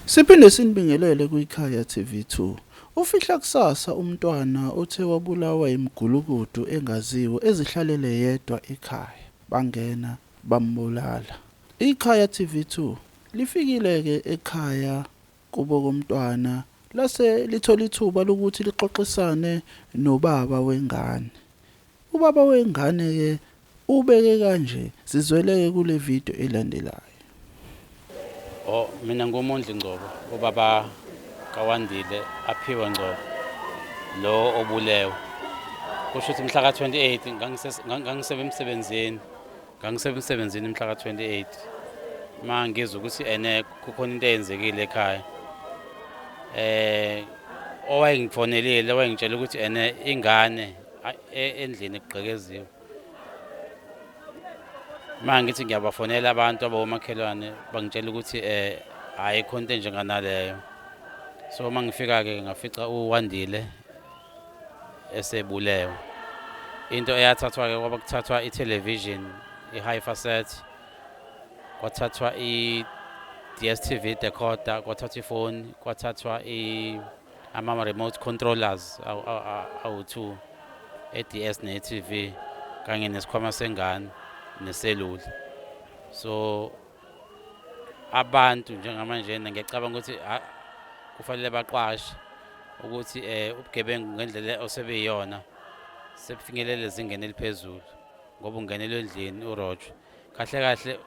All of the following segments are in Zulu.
Siphinde sinibingelele kwikhaya TV2. Ufihla kusasa umntwana othe wabulawa imigulukudu engaziwa ezihlalele yedwa ekhaya. Bangena bambulala. Ikhaya TV2 lifikile ke ekhaya kubo komntwana lase lithola ithuba lokuthi lixoxisane nobaba wengane. Ubaba wengane ke ubeke kanje sizweleke kule video elandelayo. Mina nguMondli Ngcobo, ubaba kaWandile aphiwe Ngcobo lo obulewe. Kusho ukuthi mhla ka-28 ngangisemsebenzini mhla ka-28 ngizwa ukuthi kukhona into eyenzekile ekhaya. Owayengifonelile wayengitshela ukuthi ingane endlini igqekeziwe. Ngithi ngiyabafonela abantu abawomakhelwane bangitshela ukuthi ayikho into enjenganaleyo. So ngifika-ke ngafica uWandile esebulewe. Into eyathathwa-ke kwaba kuthathwa i-television, i-Hyfaset, kwathathwa i-DSTV decoder, kwathathwa ifoni, kwathathwa ama-remote controllers awu-2 e-DS ne-TV kanye nesikhwama sengane neselula. So abantu njengamanje ngiyacabanga ukuthi kufanele baqwashe ukuthi ubugebengu ngendlela osebeyiyona sebufinyelele ezingeni eliphezulu ngoba ungenele endlini uRojo. Kahle kahle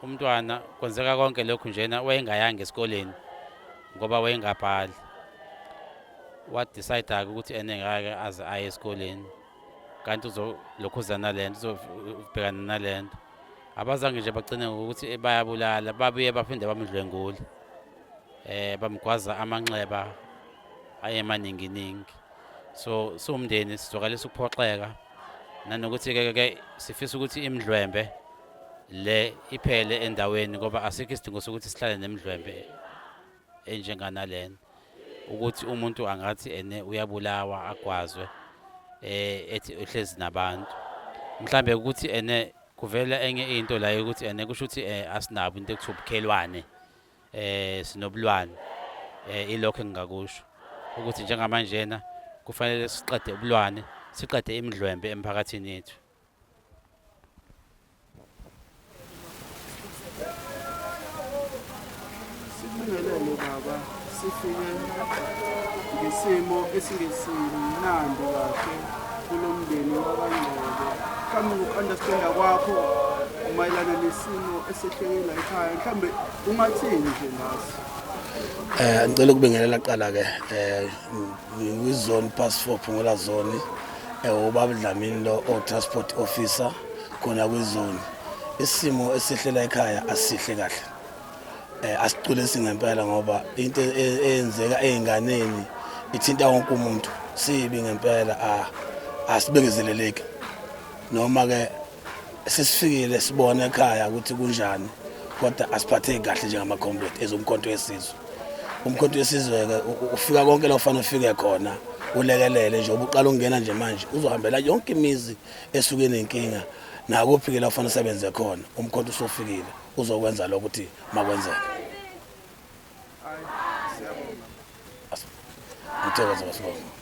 umntwana kwenzeka konke lokhu njena wayengayanga esikoleni ngoba wayengabhali. Wadecide-ke ukuthi ngeke aze aye esikoleni kanti uzokhuzana lento uzobhekana nalento. Abazange nje bagcine ngokuthi bayabulala, babuye baphinde bamdlwengule. Bamgwaza amanxeba ayemaninginingi. So umndeni sizwakalisa ukuphoxeka nanokuthi-ke sifisa ukuthi imidlwembe le iphele endaweni ngoba asikho isidingo sokuthi sihlale nemidlwembe enjenganalena. Ukuthi umuntu angathi uyabulawa agwazwe ethi uhlezi nabantu. Mhlambe ukuthi kuvela enye into la ukuthi kusho ukuthi asinabo into ekuthiwa ubukhelwane sinobulwane. Ilokho engingakusho ukuthi njengamanje kufanele siqede ubulwane, siqede imidlwembe emphakathini yethu. Sibingelele baba, sifike ngesimo esingesimnandi kahle kulomndeni wakwaNgcobo. Mhlawumbe ngoku-understanda kwakho mayelana nesimo esehlekile ekhaya, mhlawumbe ungathini nje ngaso? Ngicela ukubingelela qala-ke kwizone pass 4 Phungola zone ubaba Dlamini lo o-transport officer khona kwizone. Isimo esihlela ekhaya asihle kahle. Asicule ngempela ngoba into eyenzeka ey'nganeni ithinta wonke umuntu sibi ngempela. Asibekezeleleki noma-ke sesifikile sibona ekhaya ukuthi kunjani kodwa asiphatheki kahle njengama-comrade ezomkhonto wesizwe. Umkhonto wesizwe-ke ufika konke la ufanele ufike khona ulekelele nje ubuqala ukungena nje manje uzohambela yonke imizi esuke nenkinga nakuphi-ke la ufanele usebenze khona. Umkhonto usofikile uzokwenza lokho ukuthi makwenzeke. Ngithokoza basibona.